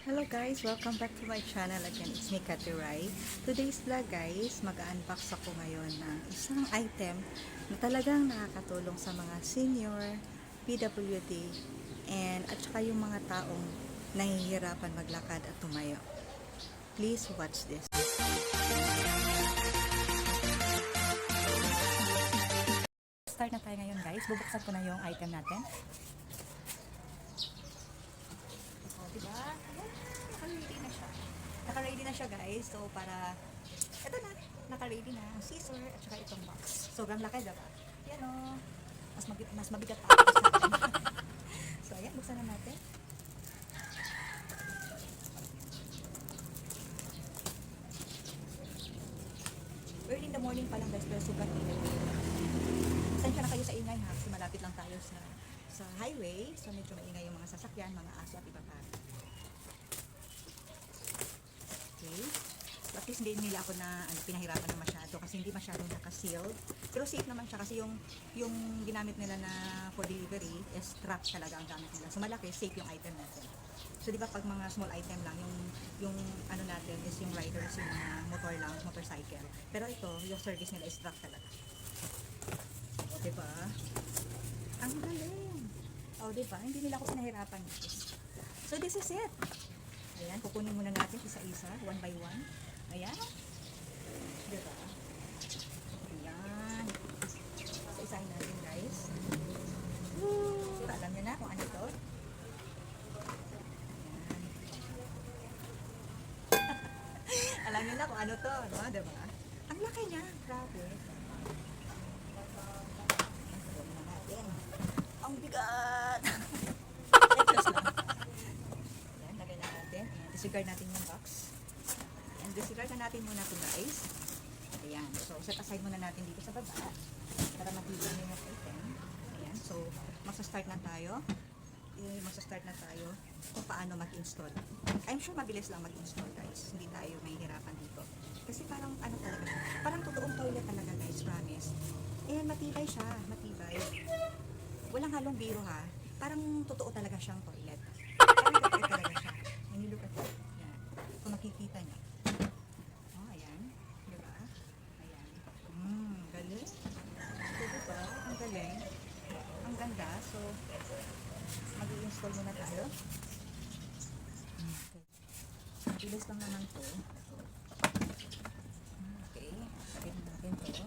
Hello guys! Welcome back to my channel again. It's me, Kati Rai. Today's vlog guys, mag-unbox ako ngayon ng isang item na talagang nakakatulong sa mga senior, PWD, and at saka yung mga taong nahihirapan maglakad at tumayo. Please watch this. Start na tayo ngayon guys. Bubuksan ko na yung item natin. Diba? Naka-ready na siya. Naka-ready na siya guys. So para, eto na, naka-ready na. Scissor at saka itong box. Sobrang laki diba? Yan o. Mas mabigat pa ako sa akin. So ayan, buksan na natin. Early in the morning pa lang guys, pero sobrang init. Pasensya na kayo sa ingay ha, kasi malapit lang tayo sa highway. So medyo maingay yung mga sasakyan, mga aso at iba pa. Okay. At least hindi nila ako na pinahirapan na masyado kasi hindi masyadong naka-sealed. Pero safe naman siya kasi yung ginamit nila na for delivery is strap talaga ang gamit nila. So malaki, safe yung item natin. So di ba pag mga small item lang, yung ano natin is yung riders, yung mga motor lang, motorcycle. Pero ito, yung service nila is strap talaga. O di ba? Ang galing. O di ba? Hindi nila ako pinahirapan guys. So this is it. Ayan, kukunin muna natin isa-isa, one by one. Ayan. Diba? Ayan. Isa-isahin natin guys. Woo! Alam nyo na kung ano to. Ayan. Alam nyo na kung ano to, no? Diba? Ang laki niya. Grabe. Kukunin na natin. Ang bigat! Disregard natin yung box. And disregard na natin muna ito guys. Ayan. So, set aside muna natin dito sa baba para makita nyo yung item. Ayan. So, magsa-start na tayo. Magsa-start na tayo kung paano mag-install. I'm sure mabilis lang mag-install guys. Hindi tayo mahihirapan dito. Kasi parang ano talaga siya. Parang totoong toilet talaga guys. Promise. Ayan, matibay siya. Matibay. Walang halong biro ha. Parang totoo talaga siyang toilet. Parang toilet talaga siya. When you look at it, yan. Kung makikita niyo. Oh, ayan. Diba? Ayan. Galing. So, diba? Ang galing. Ang ganda. So, mag-i-install muna tayo. Okay. Bilis lang naman to. Okay. Sabihin natin to.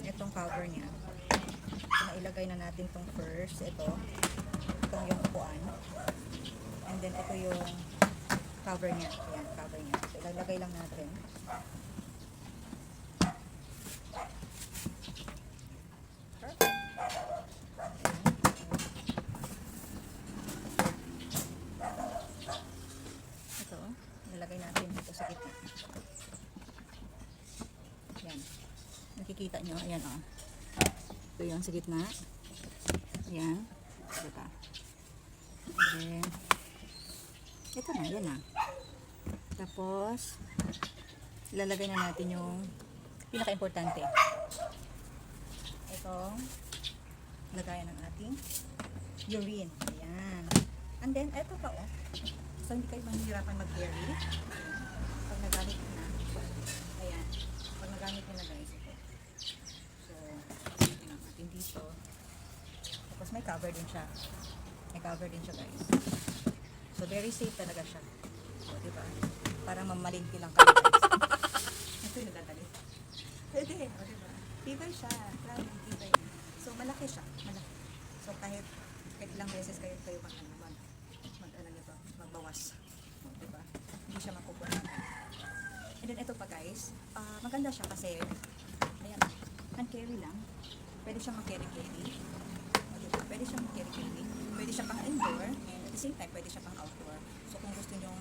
Itong cover niya. So, nailagay na natin itong first. Itong yung upuan. And then, ito yung cover niya. Ayan, cover niya. So, ilalagay lang natin. Perfect. Ito, ilalagay natin dito sa gitna. Ayan. Nakikita nyo, ayan o. Ito yung sa gitna. Ayan. Diba? Then, ito na, yan na. Tapos, ilalagay na natin yung pinaka-importante. Itong lagayan ng ating urine. Ayan. And then, ito pa o. So, hindi kayo mahihirapan mag-carry. Pag nagamit nyo na. Ayan. Pag nagamit nyo na guys, ito. So, tingnan natin dito. Tapos may cover din siya. May cover din siya guys. So, very safe talaga siya. So, diba? Parang mamalinti lang kayo guys. Ito yung dadali. Pwede. O, diba? Tibay siya. Grabe, tibay. So, malaki siya. Malaki. So, kahit ilang beses kayo magbawas. O, diba? Hindi siya makukuha. And then, ito pa guys. Maganda siya kasi ayan, hand-carry lang. Pwede siyang mag-carry-carry. Diba? Pwede siyang mag-carry-carry. Pwede siya pang indoor. And at the same time, pwede siya pang outdoor. So, kung gusto nyo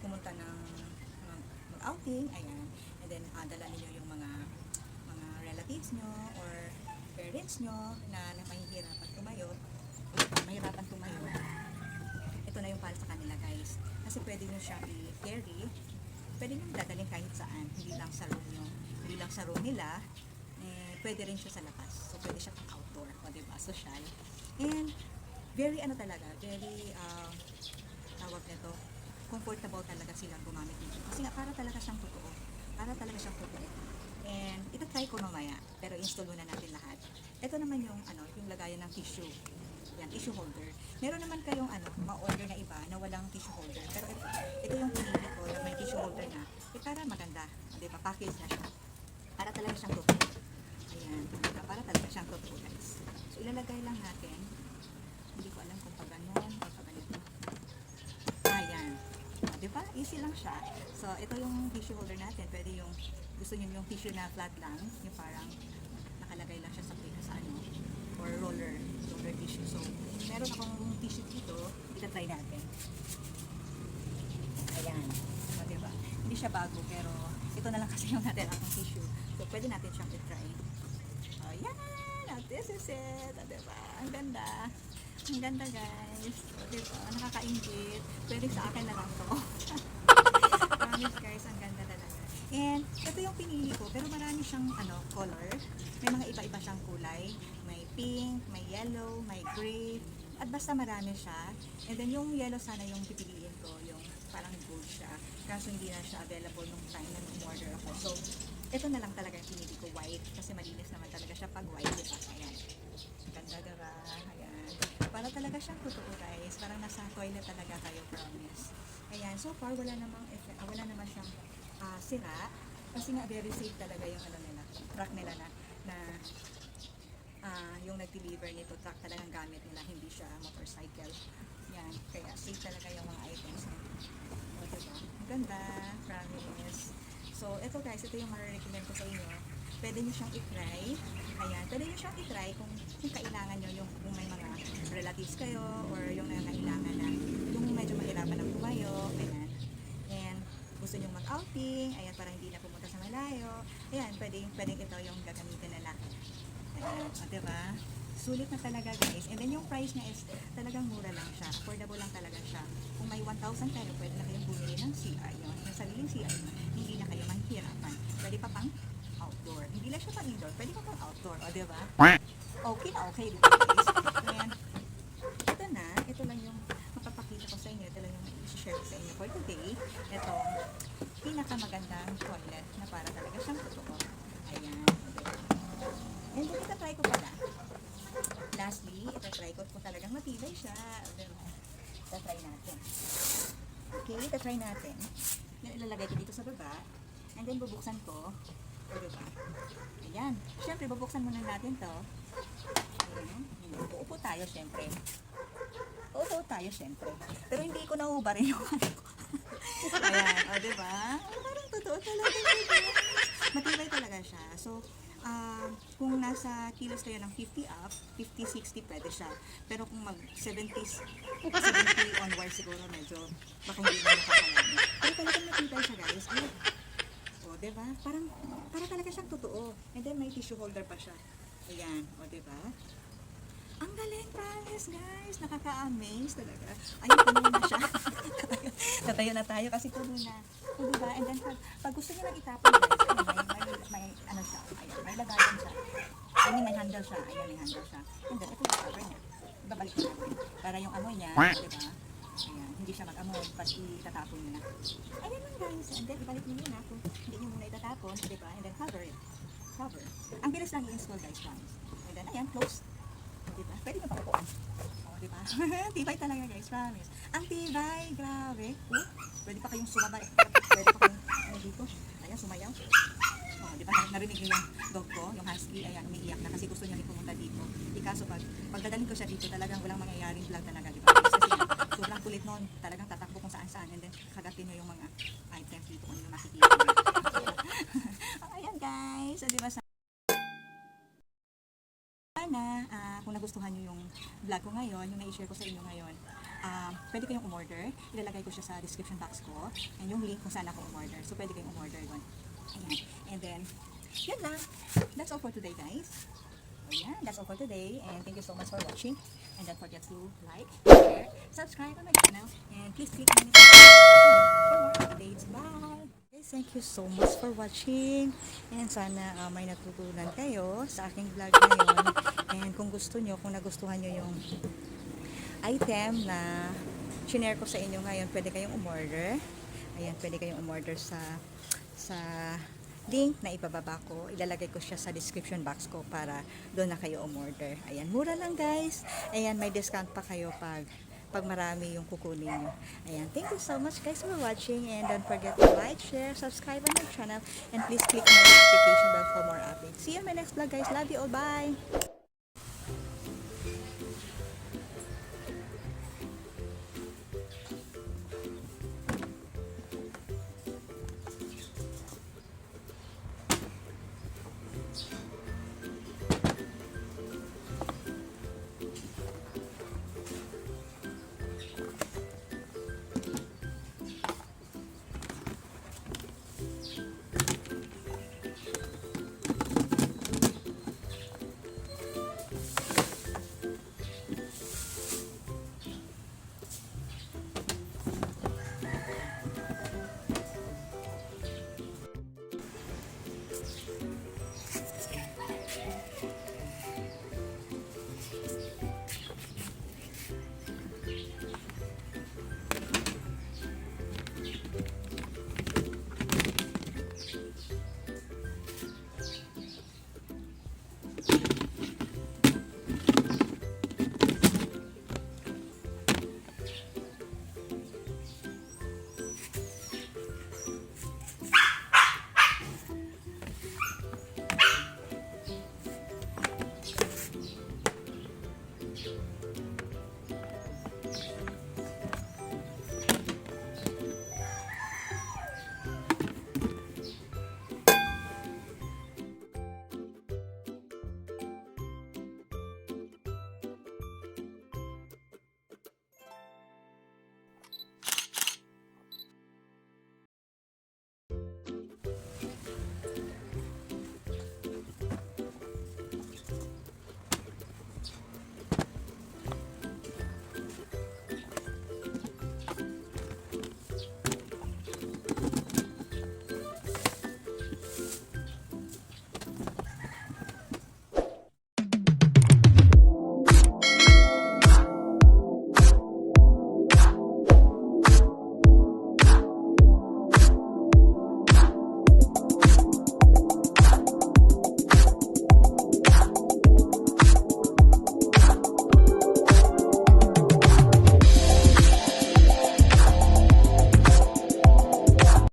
pumunta ng mag-outing, ayan. And then, dala niyo yung mga relatives nyo or parents nyo na mahihirapan tumayo. Ito na yung para sa kanila Kasi pwede nyo siyang i-carry, pwede nyo dadalhin kahit saan, hindi lang sa room nyo, hindi lang sa room nila, pwede rin siya sa labas. So, pwede siya pang outdoor, o diba, social. And, very very, tawag nito, comfortable talaga silang gumamit nito. Kasi nga, para talaga siyang totoo. Para talaga siyang totoo. And, ito try ko mamaya, pero install muna natin lahat. Ito naman yung, yung lagayan ng tissue. Yan, tissue holder. Meron naman kayong, ma-order na iba na walang tissue holder. Pero ito yung pinili ko, na may tissue holder na. Para maganda. Diba, package na siya. Para talaga siyang totoo. Ayan, diba, para talaga siyang totoo, guys. So, ilalagay lang natin. Hindi ko alam kung pag ganon, o pag ganito. Ayan. Diba? Easy lang siya. So, ito yung tissue holder natin. Pwede yung, gusto nyo yung tissue na flat lang, yung parang nakalagay lang siya sa or roller tissue. So, meron akong tissue dito, itatry natin. Ayan. So, diba? Hindi siya bago, pero ito na lang kasi yung natin akong tissue. So, pwede natin siyang itry. Ayan! This is it. Diba? Ang ganda. Ang ganda, guys. So, diba? Nakaka-ingit. Pwede sa akin na lang to. Promise, guys. Ang ganda talaga. And, ito yung pinili ko. Pero marami siyang, color. May mga iba-iba siyang kulay. May pink, may yellow, may gray. At basta marami siya. And then, yung yellow sana yung pipiliin ko. Yung parang gold siya. Kaso hindi na siya available nung time na nung-order ako. So, ito na lang talaga yung pinili ko. White. Kasi malinis naman talaga siya pag white. Diba? Ayan. Ganda, diba? Ayan. Para talaga siyang totoo, guys. Parang nasa toilet talaga kayo, promise. Ayan. So far, wala namang wala naman siyang sira. Kasi nga, very safe talaga yung nila, truck nila na yung nag-deliver nito, truck talagang gamit nila, hindi siya motorcycle. Yan, kaya safe talaga yung mga items nila. O, diba? Ang ganda, promise. So, ito guys, ito yung marirecommend ko sa inyo. Pwede nyo siyang i-try. Ayan, pwede nyo siyang i-try kung kailangan nyo, kung may mga relatives kayo, or yung nangangailangan na, yung medyo mahirapan ng tumayo, ayan. And, gusto nyo mag-outing, ayan, para hindi na pumunta sa malayo. Ayan, pwedeng ito yung gagamitin nila. Ayan, o diba? Sulit na talaga, guys. And then yung price niya is talagang mura lang siya. Affordable lang talaga siya. Kung may 1,000 kayo, pwede na kayong bumili ng CR yun. Yung sariling CR, hindi na kayo mahihirapan. Pwede pa pang outdoor. Hindi lang siya pang indoor, pwede pa pang outdoor. O diba? Okay na okay, diba, guys? Ayan. Ito lang yung mapapakita ko sa inyo. Ito lang yung i-share ko sa inyo for today. Ito, pinakamagandang toilet na para talaga siyang totoo. Ayan. And then, ito-try ko pala. Lastly, ito-try ko kung talagang matibay siya. Ito-try natin. Okay, ito-try natin. Ilalagay ko dito sa baba. And then, bubuksan ko. O, diba? Ayan. Siyempre, bubuksan muna natin to. Ayan. Uupo tayo, siyempre. Uupo tayo, siyempre. Pero hindi ko nauubarin yung ano ko. Ayan. O, diba? Parang totoo talaga. Matibay talaga siya. So, kung nasa kilos kayo ng 50 up, 50, 60 pwede siya. Pero kung mag 70 onwards siguro medyo baka hindi na nakakalaman. Pero talagang matibay siya, guys. Ay, o, diba? Para talaga siyang totoo. And then may tissue holder pa siya. Ayan, o, diba? Ang galing, promise, guys. Nakaka-amaze talaga. Ayun, puno na siya. Tatayo na tayo kasi puno na. O, diba? And then, pag gusto nyo lang itapon, guys, may ano siya. Ayan, may lagayan siya. Ayan, may handle siya. Ayan, may handle siya. And then, ito yung cover niya. Babalik na natin. Para yung amoy niya, diba? Ayan, hindi siya mag-amoy pag itatapon nyo na. Ayan lang, guys. And then, ibalik nyo na kung hindi nyo muna itatapon, diba? And then, cover it. Cover. Ang bilis lang i-install, guys, promise. And then, ayan, close. Diba? Pwede nyo pakupuan. O, diba? Tibay talaga, guys, promise. Ang tibay, grabe. Pwede pa kayong sumabay. Pwede pa kayong dito. Ayan, sumayaw. O, diba? Narinig nyo yung dog ko, yung husky. Ayan, umiiyak na kasi gusto niya pumunta dito. Kaso pagdadaling ko siya dito, talagang walang mangyayaring vlog talaga, diba? Kasi sobrang kulit nun. Talagang tatakbo kung saan-saan. And then, kagatin nyo yung mga items dito kung yung makikita nyo. Ayan, guys. O, diba? Kung nagustuhan nyo yung vlog ko ngayon, yung na-share ko sa inyo ngayon, pwede kayong umorder. Ilalagay ko siya sa description box ko. And yung link kung saan ako umorder. So, pwede kayong umorder doon. Ayan. And then, yun lang. That's all for today, guys. Ayan, that's all for today. And thank you so much for watching. And don't forget to like, share, subscribe on my channel. And please click on the Thank you so much for watching. And sana may natutunan kayo sa aking vlog ngayon. And kung gusto nyo, kung nagustuhan nyo yung item na shinare ko sa inyo ngayon, pwede kayong umorder. Ayan, pwede kayong umorder sa link na ibababa ko. Ilalagay ko siya sa description box ko para doon na kayo umorder. Ayan, mura lang guys. Ayan, may discount pa kayo pag marami yung kukunin nyo. Ayan, thank you so much guys for watching, and don't forget to like, share, subscribe on my channel, and please click on the notification bell for more updates. See you in my next vlog guys. Love you all. Bye!